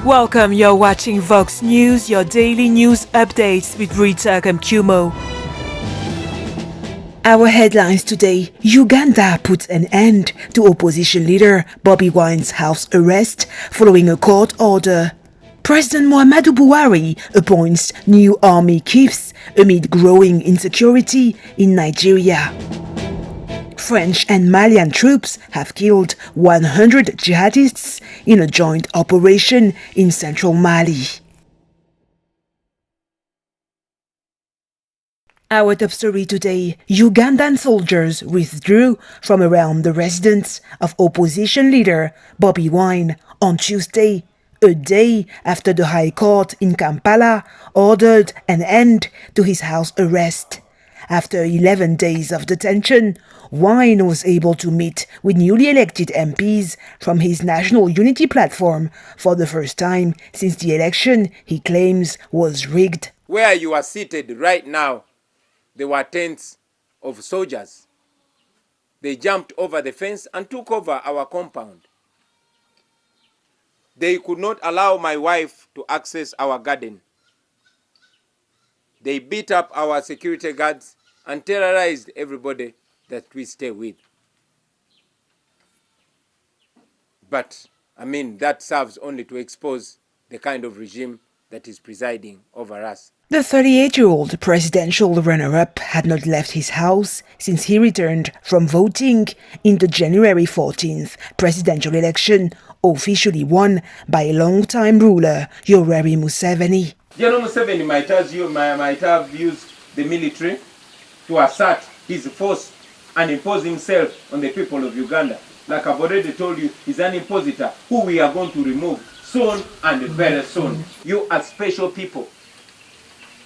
Welcome, you're watching Vox News, your daily news updates with Rita Kamkumo. Our headlines today: Uganda puts an end to opposition leader Bobi Wine's house arrest following a court order. President Muhammadu Buhari appoints new army chiefs amid growing insecurity in Nigeria. French and Malian troops have killed 100 jihadists in a joint operation in central Mali. Our top story today: Ugandan soldiers withdrew from around the residence of opposition leader Bobi Wine on Tuesday, a day after the High Court in Kampala ordered an end to his house arrest. After 11 days of detention, Wine was able to meet with newly elected MPs from his National Unity platform for the first time since the election he claims was rigged. Where you are seated right now, there were tents of soldiers. They jumped over the fence and took over our compound. They could not allow my wife to access our garden. They beat up our security guards and terrorized everybody that we stay with. But, that serves only to expose the kind of regime that is presiding over us. The 38-year-old presidential runner-up had not left his house since he returned from voting in the January 14th presidential election, officially won by a long-time ruler, Yoweri Museveni. General Museveni might have used the military to assert his force and impose himself on the people of Uganda. Like I've already told you, he's an impositor who we are going to remove soon and very soon. You are special people.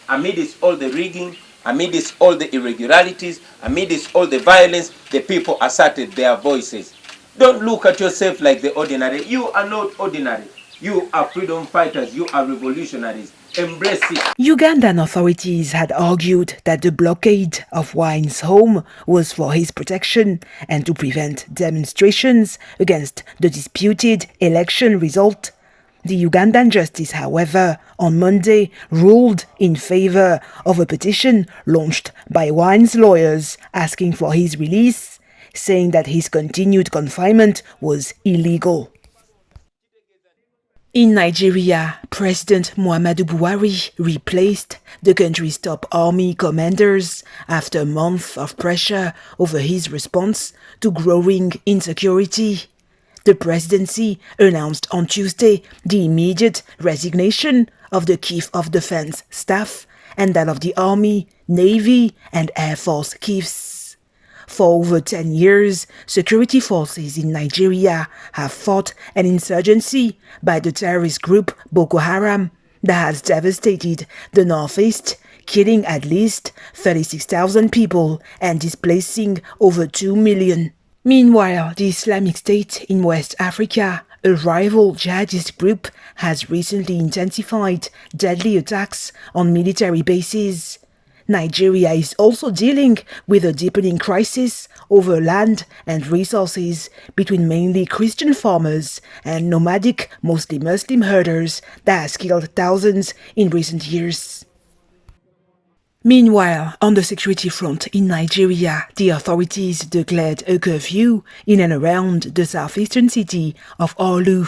Amidst all the rigging, amidst all the irregularities, amidst all the violence, the people asserted their voices. Don't look at yourself like the ordinary. You are not ordinary. You are freedom fighters. You are revolutionaries. Embrace it. Ugandan authorities had argued that the blockade of Wine's home was for his protection and to prevent demonstrations against the disputed election result. The Ugandan justice, however, on Monday ruled in favor of a petition launched by Wine's lawyers asking for his release, saying that his continued confinement was illegal. In Nigeria, President Muhammadu Buhari replaced the country's top army commanders after a month of pressure over his response to growing insecurity. The presidency announced on Tuesday the immediate resignation of the Chief of Defense Staff and that of the Army, Navy, and Air Force chiefs. For over 10 years, security forces in Nigeria have fought an insurgency by the terrorist group Boko Haram that has devastated the northeast, killing at least 36,000 people and displacing over 2 million. Meanwhile, the Islamic State in West Africa, a rival jihadist group, has recently intensified deadly attacks on military bases. Nigeria is also dealing with a deepening crisis over land and resources between mainly Christian farmers and nomadic, mostly Muslim herders that has killed thousands in recent years. Meanwhile, on the security front in Nigeria, the authorities declared a curfew in and around the southeastern city of Orlu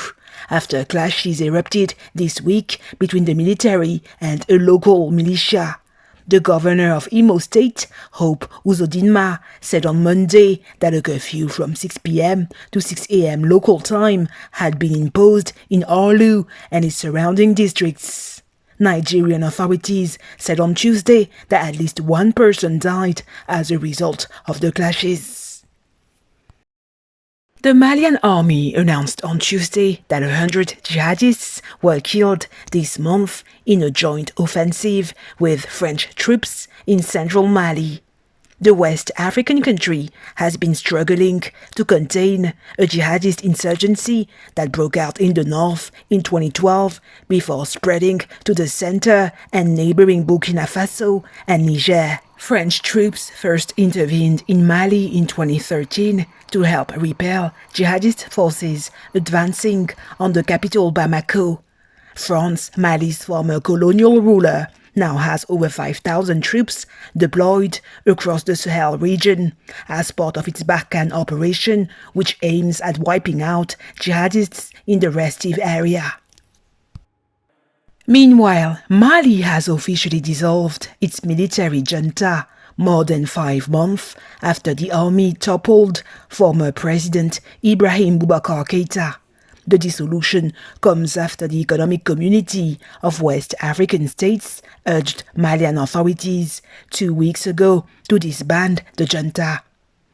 after clashes erupted this week between the military and a local militia. The governor of Imo State, Hope Uzodinma, said on Monday that a curfew from 6 p.m. to 6 a.m. local time had been imposed in Orlu and its surrounding districts. Nigerian authorities said on Tuesday that at least one person died as a result of the clashes. The Malian army announced on Tuesday that 100 jihadists were killed this month in a joint offensive with French troops in central Mali. The West African country has been struggling to contain a jihadist insurgency that broke out in the north in 2012 before spreading to the center and neighboring Burkina Faso and Niger. French troops first intervened in Mali in 2013 to help repel jihadist forces advancing on the capital Bamako. France, Mali's former colonial ruler, now has over 5,000 troops deployed across the Sahel region as part of its Barkhane operation, which aims at wiping out jihadists in the restive area. Meanwhile, Mali has officially dissolved its military junta more than 5 months after the army toppled former President Ibrahim Boubacar Keïta. The dissolution comes after the Economic Community of West African States urged Malian authorities 2 weeks ago to disband the junta.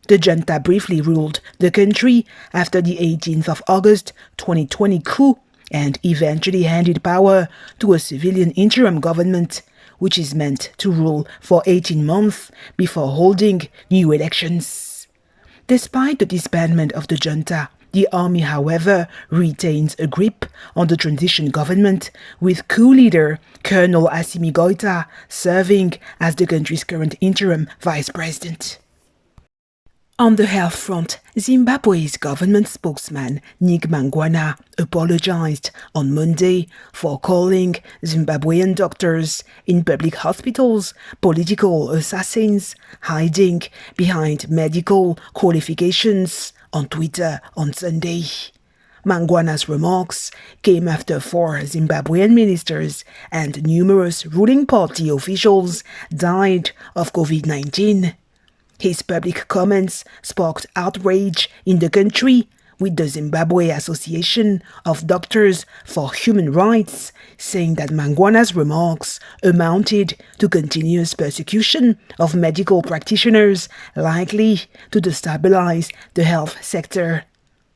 The junta briefly ruled the country after the 18th of August 2020 coup and eventually handed power to a civilian interim government, which is meant to rule for 18 months before holding new elections. Despite the disbandment of the junta, the army, however, retains a grip on the transition government, with coup leader Colonel Assimi Goïta serving as the country's current interim vice president. On the health front, Zimbabwe's government spokesman Nick Mangwana apologized on Monday for calling Zimbabwean doctors in public hospitals political assassins hiding behind medical qualifications on Twitter on Sunday. Mangwana's remarks came after 4 Zimbabwean ministers and numerous ruling party officials died of COVID-19. His public comments sparked outrage in the country, with the Zimbabwe Association of Doctors for Human Rights saying that Mangwana's remarks amounted to continuous persecution of medical practitioners likely to destabilize the health sector.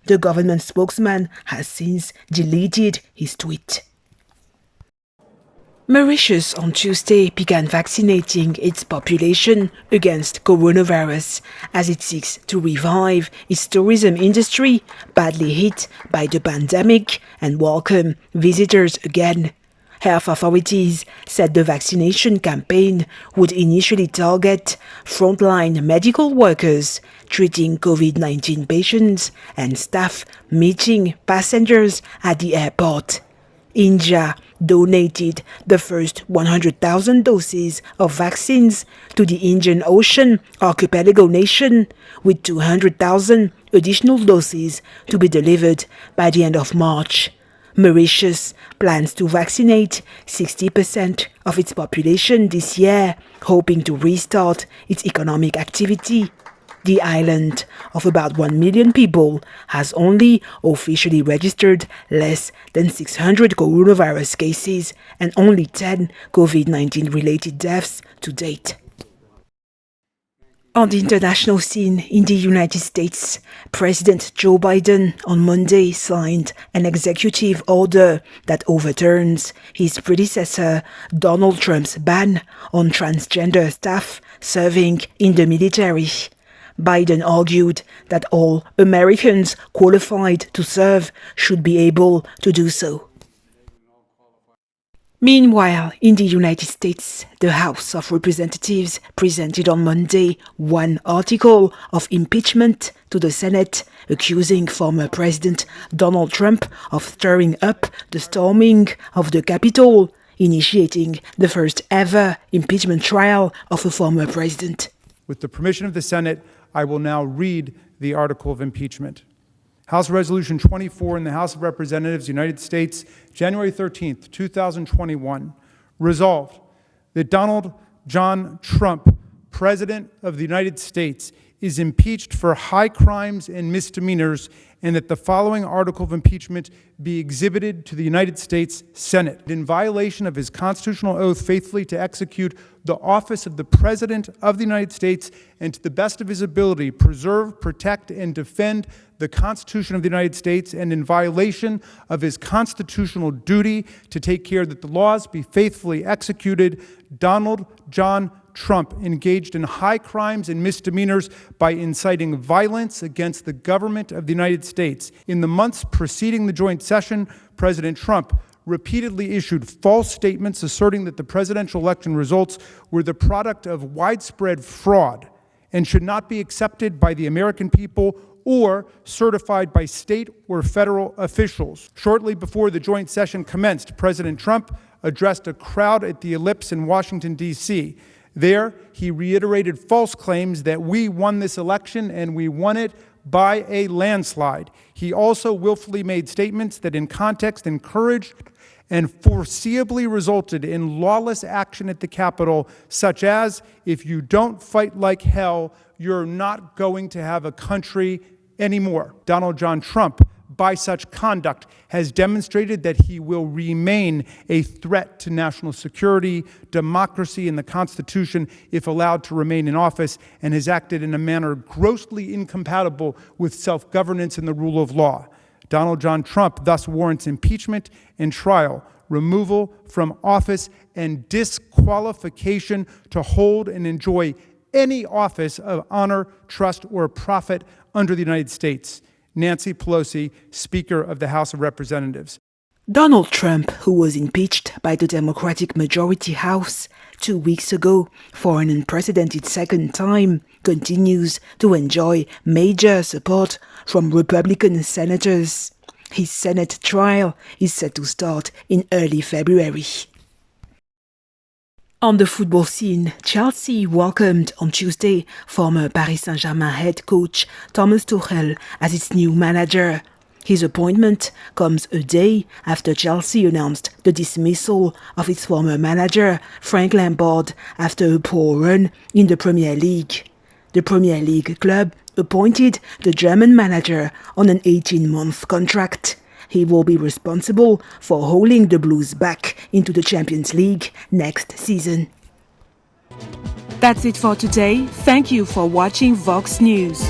The government spokesman has since deleted his tweet. Mauritius on Tuesday began vaccinating its population against coronavirus as it seeks to revive its tourism industry, badly hit by the pandemic, and welcome visitors again. Health authorities said the vaccination campaign would initially target frontline medical workers treating COVID-19 patients and staff meeting passengers at the airport. India donated the first 100,000 doses of vaccines to the Indian Ocean archipelago nation, with 200,000 additional doses to be delivered by the end of March. Mauritius plans to vaccinate 60% of its population this year, hoping to restart its economic activity. The island of about 1 million people has only officially registered less than 600 coronavirus cases and only 10 COVID-19 related deaths to date. On the international scene in the United States, President Joe Biden on Monday signed an executive order that overturns his predecessor Donald Trump's ban on transgender staff serving in the military. Biden argued that all Americans qualified to serve should be able to do so. Meanwhile, in the United States, the House of Representatives presented on Monday one article of impeachment to the Senate, accusing former President Donald Trump of stirring up the storming of the Capitol, initiating the first ever impeachment trial of a former president. With the permission of the Senate, I will now read the article of impeachment. House Resolution 24 in the House of Representatives, United States, January 13th, 2021, resolved that Donald John Trump, President of the United States, is impeached for high crimes and misdemeanors, and that the following article of impeachment be exhibited to the United States Senate. In violation of his constitutional oath faithfully to execute the office of the President of the United States and to the best of his ability preserve, protect, and defend the Constitution of the United States, and in violation of his constitutional duty to take care that the laws be faithfully executed, Donald John Trump engaged in high crimes and misdemeanors by inciting violence against the government of the United States. In the months preceding the joint session, President Trump repeatedly issued false statements asserting that the presidential election results were the product of widespread fraud and should not be accepted by the American people or certified by state or federal officials. Shortly before the joint session commenced, President Trump addressed a crowd at the Ellipse in Washington, D.C. There, he reiterated false claims that we won this election and we won it by a landslide. He also willfully made statements that in context encouraged and foreseeably resulted in lawless action at the Capitol, such as, if you don't fight like hell, you're not going to have a country anymore. Donald John Trump, by such conduct, has demonstrated that he will remain a threat to national security, democracy, and the Constitution if allowed to remain in office, and has acted in a manner grossly incompatible with self-governance and the rule of law. Donald John Trump thus warrants impeachment and trial, removal from office, and disqualification to hold and enjoy any office of honor, trust, or profit under the United States. Nancy Pelosi, Speaker of the House of Representatives. Donald Trump, who was impeached by the Democratic Majority House 2 weeks ago for an unprecedented second time, continues to enjoy major support from Republican senators. His Senate trial is set to start in early February. On the football scene, Chelsea welcomed on Tuesday former Paris Saint-Germain head coach Thomas Tuchel as its new manager. His appointment comes a day after Chelsea announced the dismissal of its former manager, Frank Lampard, after a poor run in the Premier League. The Premier League club appointed the German manager on an 18-month contract. He will be responsible for hauling the Blues back into the Champions League next season. That's it for today. Thank you for watching Vox News.